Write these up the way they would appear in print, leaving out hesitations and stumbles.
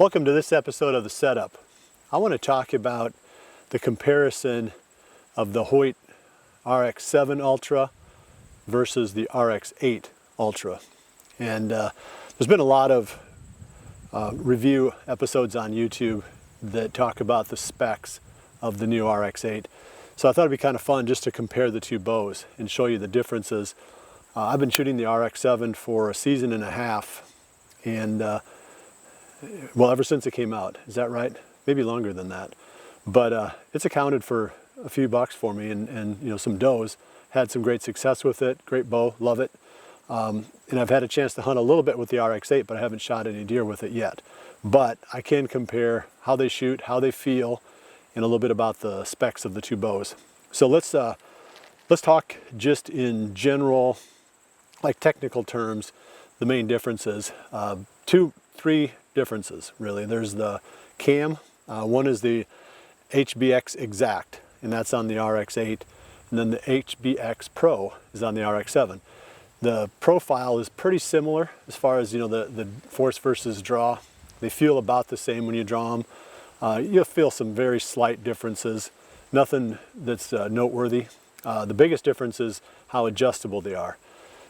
Welcome to this episode of The Setup. I want to talk about the comparison of the Hoyt RX7 Ultra versus the RX8 Ultra. And there's been a lot of review episodes on YouTube that talk about the specs of the new RX8. So I thought it'd be kind of fun just to compare the two bows and show you the differences. I've been shooting the RX7 for a season and a half, and well, ever since it came out. Is that right? Maybe longer than that. But it's accounted for a few bucks for me, and you know, some does. Had some great success with it. Great bow, love it. And I've had a chance to hunt a little bit with the RX8, but I haven't shot any deer with it yet. But I can compare how they shoot, how they feel, and a little bit about the specs of the two bows. So let's talk just in general, like technical terms, the main differences. Three differences really. There's the cam. One is the HBX Exact, and that's on the RX8, and then the HBX Pro is on the RX7. The profile is pretty similar as far as, you know, the force versus draw. They feel about the same when you draw them. You'll feel some very slight differences, nothing that's noteworthy. The biggest difference is how adjustable they are.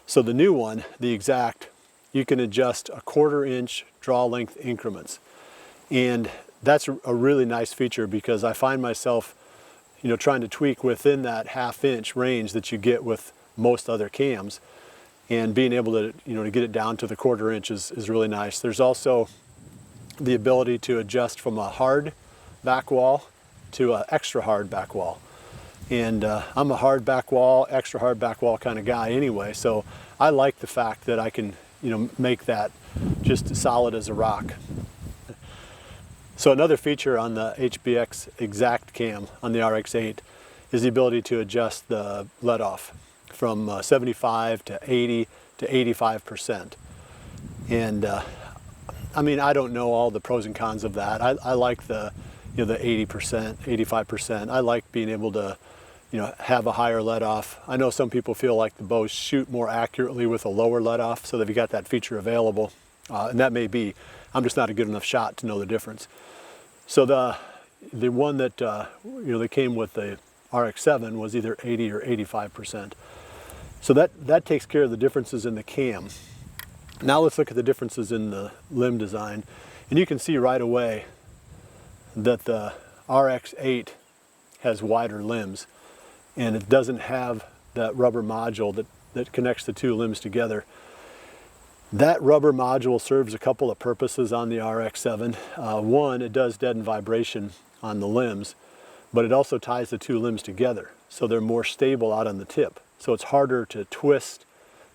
So the new one, the Exact, you can adjust a 1/4 inch draw length increments. And that's a really nice feature, because I find myself, you know, trying to tweak within that 1/2 inch range that you get with most other cams, and being able to, you know, to get it down to the 1/4 inch is really nice. There's also the ability to adjust from a hard back wall to an extra hard back wall. And I'm a hard back wall, extra hard back wall kind of guy anyway, so I like the fact that I can, you know, make that just as solid as a rock. So another feature on the HBX Exact cam on the RX8 is the ability to adjust the let off from 75 to 80 to 85%. And I mean, I don't know all the pros and cons of that. I like the, you know, the 80%, 85%. I like being able to, you know, have a higher let off. I know some people feel like the bows shoot more accurately with a lower let off, so they've got that feature available, and that may be. I'm just not a good enough shot to know the difference. So the one that you know, they came with the RX7 was either 80 or 85%. So that takes care of the differences in the cam. Now let's look at the differences in the limb design, and you can see right away that the RX8 has wider limbs, and it doesn't have that rubber module that connects the two limbs together. That rubber module serves a couple of purposes on the RX7. One, it does deaden vibration on the limbs, but it also ties the two limbs together, so they're more stable out on the tip. So it's harder to twist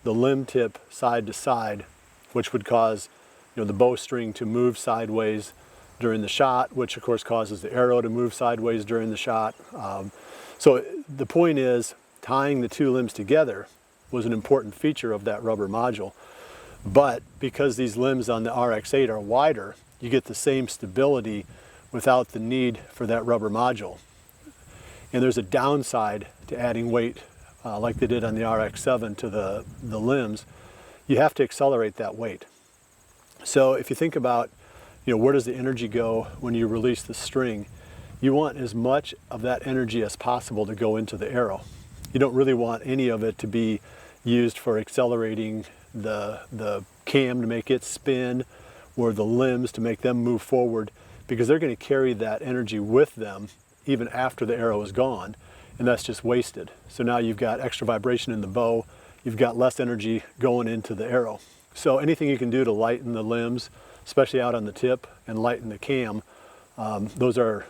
the limb tip side to side, which would cause, you know, the bowstring to move sideways during the shot, which of course causes the arrow to move sideways during the shot. So the point is, tying the two limbs together was an important feature of that rubber module. But because these limbs on the RX8 are wider, you get the same stability without the need for that rubber module. And there's a downside to adding weight, like they did on the RX7 to the limbs. You have to accelerate that weight. So if you think about, you know, where does the energy go when you release the string? You want as much of that energy as possible to go into the arrow. You don't really want any of it to be used for accelerating the cam to make it spin, or the limbs to make them move forward, because they're going to carry that energy with them even after the arrow is gone, and that's just wasted. So now you've got extra vibration in the bow, you've got less energy going into the arrow. So anything you can do to lighten the limbs, especially out on the tip, and lighten the cam, those are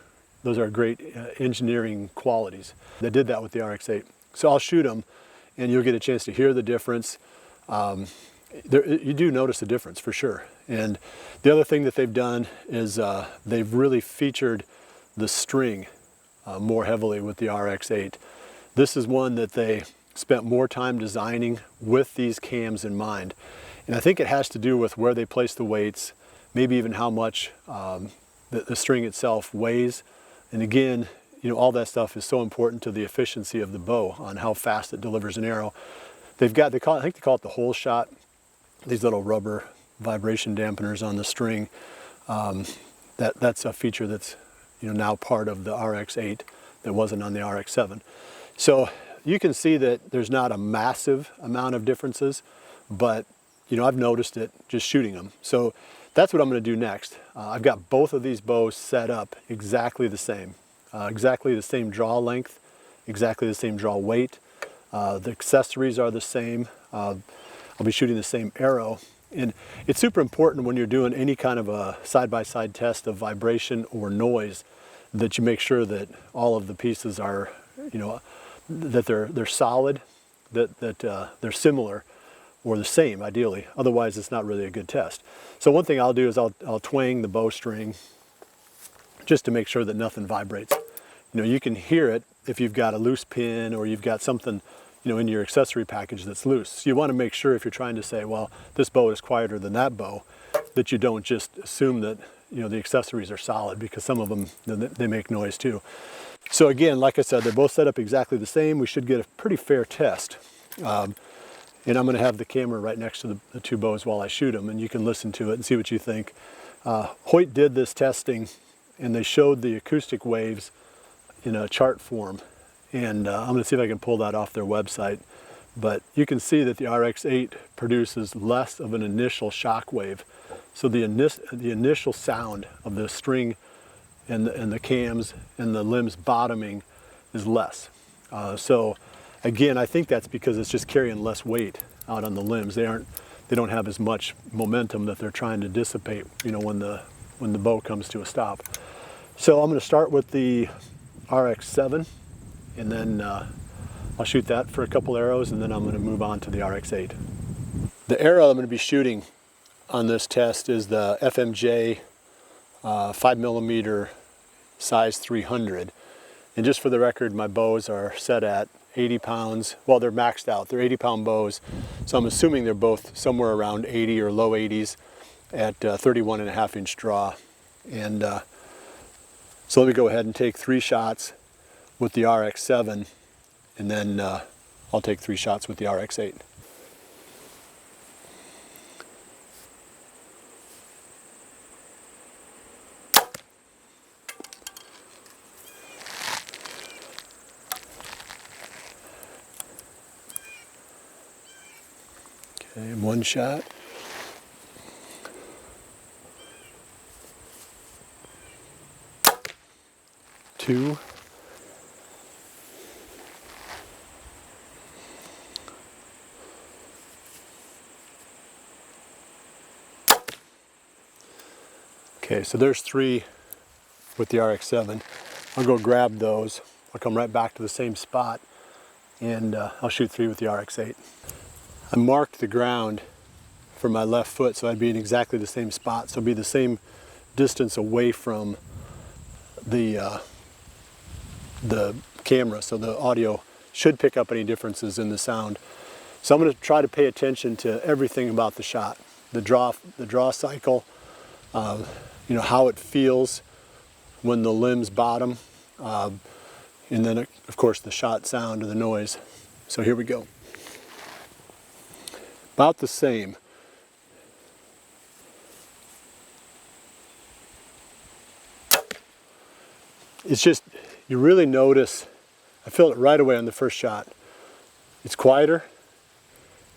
great engineering qualities. They did that with the RX8. So I'll shoot them, and you'll get a chance to hear the difference. You do notice the difference for sure. And the other thing that they've done is they've really featured the string more heavily with the RX8. This is one that they spent more time designing with these cams in mind. And I think it has to do with where they place the weights, maybe even how much the string itself weighs. And again, you know, all that stuff is so important to the efficiency of the bow on how fast it delivers an arrow. They've got, I think they call it the hole shot, these little rubber vibration dampeners on the string. That's a feature that's now part of the RX8 that wasn't on the RX7. So you can see that there's not a massive amount of differences, but I've noticed it just shooting them. So that's what I'm going to do next. I've got both of these bows set up exactly the same draw length, exactly the same draw weight. The accessories are the same. I'll be shooting the same arrow. And it's super important when you're doing any kind of a side-by-side test of vibration or noise that you make sure that all of the pieces are, that they're solid, that they're similar or the same ideally. Otherwise, it's not really a good test. So one thing I'll do is I'll twang the bowstring just to make sure that nothing vibrates. You can hear it if you've got a loose pin or you've got something in your accessory package that's loose. So you want to make sure if you're trying to say, well, this bow is quieter than that bow, that you don't just assume that the accessories are solid, because some of them, they make noise too. So again, like I said, they're both set up exactly the same. We should get a pretty fair test. And I'm going to have the camera right next to the two bows while I shoot them, and you can listen to it and see what you think. Hoyt did this testing, and they showed the acoustic waves in a chart form. And I'm going to see if I can pull that off their website. But you can see that the RX8 produces less of an initial shock wave. So the initial sound of the string and the cams and the limbs bottoming is less. So again, I think that's because it's just carrying less weight out on the limbs. They don't have as much momentum that they're trying to dissipate, when the bow comes to a stop. So I'm going to start with the RX7. And then I'll shoot that for a couple arrows, and then I'm going to move on to the RX8. The arrow I'm going to be shooting on this test is the FMJ 5mm size 300. And just for the record, my bows are set at 80 pounds. Well, they're maxed out. They're 80-pound bows. So I'm assuming they're both somewhere around 80 or low 80s at 31.5-inch draw. And so let me go ahead and take 3 shots with the RX7, and then I'll take 3 shots with the RX8. Okay, 1 shot. 2. Okay, so there's 3 with the RX7. I'll go grab those. I'll come right back to the same spot, and I'll shoot 3 with the RX8. I marked the ground for my left foot, so I'd be in exactly the same spot. So it'd be the same distance away from the camera, so the audio should pick up any differences in the sound. So I'm going to try to pay attention to everything about the shot, the draw cycle, how it feels when the limbs bottom, and then of course the shot sound and the noise. So here we go. About the same. It's just, you really notice, I feel it right away on the first shot. It's quieter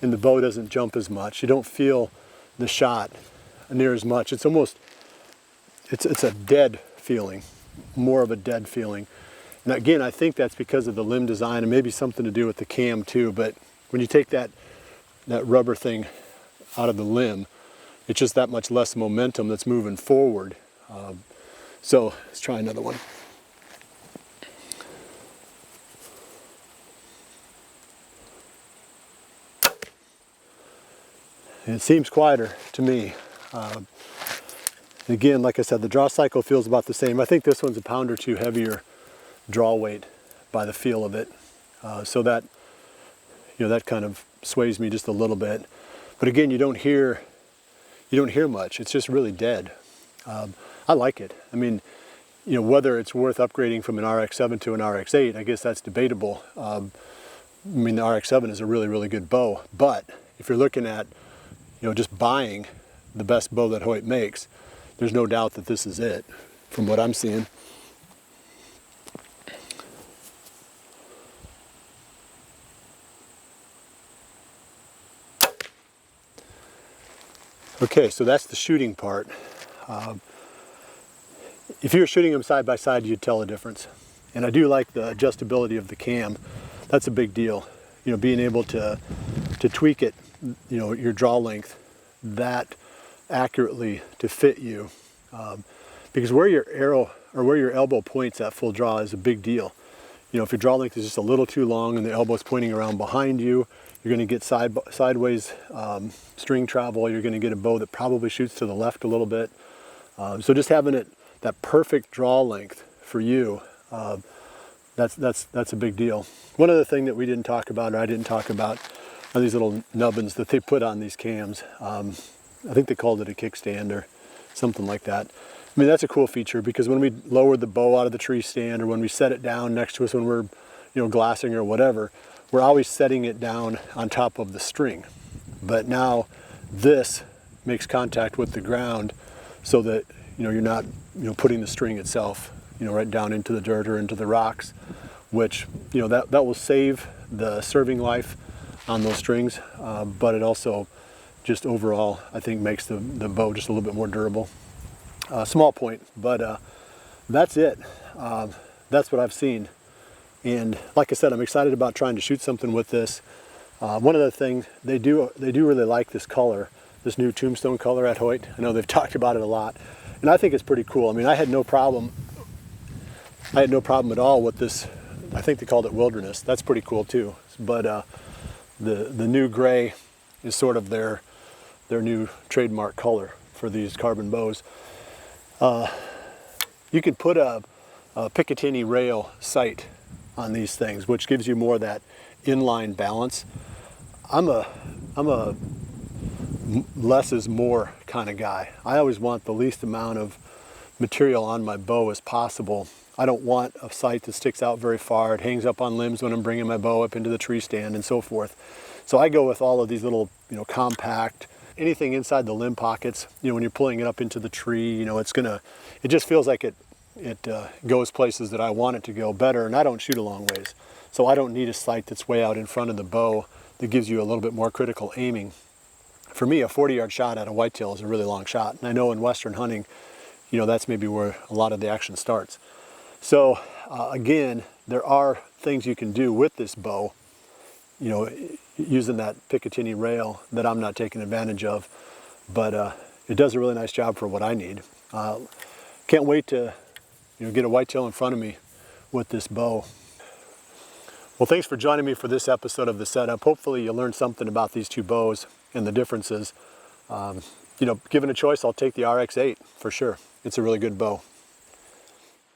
and the bow doesn't jump as much. You don't feel the shot near as much. It's almost, it's a dead feeling, more of a dead feeling. And again, I think that's because of the limb design and maybe something to do with the cam too, but when you take that rubber thing out of the limb, it's just that much less momentum that's moving forward. So let's try another one. And it seems quieter to me. Again, like I said, the draw cycle feels about the same. I think this one's a pound or two heavier draw weight by the feel of it. So that, that kind of sways me just a little bit. But again, you don't hear much. It's just really dead. I like it. I mean, whether it's worth upgrading from an RX7 to an RX8, I guess that's debatable. I mean, the RX7 is a really, really good bow. But if you're looking at, just buying the best bow that Hoyt makes, there's no doubt that this is it from what I'm seeing. Okay, so that's the shooting part. If you were shooting them side by side, you'd tell a difference. And I do like the adjustability of the cam. That's a big deal. You know, being able to tweak it, you know, your draw length that accurately to fit you. Because where your arrow or where your elbow points at full draw is a big deal. You know, if your draw length is just a little too long and the elbow's pointing around behind you, you're going to get sideways string travel. You're going to get a bow that probably shoots to the left a little bit. So just having it that perfect draw length for you, that's a big deal. One other thing that we didn't talk about, or I didn't talk about, are these little nubbins that they put on these cams. I think they called it a kickstand or something like that. I mean, that's a cool feature because when we lower the bow out of the tree stand or when we set it down next to us when we're, you know, glassing or whatever, we're always setting it down on top of the string. But now this makes contact with the ground so that, you know, you're not, you know, putting the string itself, you know, right down into the dirt or into the rocks, which, you know, that will save the serving life on those strings, but it also just overall, I think, makes the bow just a little bit more durable. Small point, but that's it. That's what I've seen. And like I said, I'm excited about trying to shoot something with this. One of the things they do really like this color, this new tombstone color at Hoyt. I know they've talked about it a lot, and I think it's pretty cool. I mean, I had no problem at all with this. I think they called it Wilderness. That's pretty cool too. But the new gray is sort of their new trademark color for these carbon bows. You can put a Picatinny rail sight on these things, which gives you more of that inline balance. I'm a less is more kind of guy. I always want the least amount of material on my bow as possible. I don't want a sight that sticks out very far. It hangs up on limbs when I'm bringing my bow up into the tree stand and so forth. So I go with all of these little, you know, compact, anything inside the limb pockets, you know, when you're pulling it up into the tree, you know, it just feels like it goes places that I want it to go better, and I don't shoot a long ways. So I don't need a sight that's way out in front of the bow that gives you a little bit more critical aiming. For me, a 40-yard shot at a whitetail is a really long shot, and I know in Western hunting, you know, that's maybe where a lot of the action starts. So again, there are things you can do with this bow, you know, using that Picatinny rail that I'm not taking advantage of, but it does a really nice job for what I need. Can't wait to, you know, get a whitetail in front of me with this bow. Well, thanks for joining me for this episode of The Setup. Hopefully you learned something about these two bows and the differences. You know, given a choice, I'll take the RX8 for sure. It's a really good bow.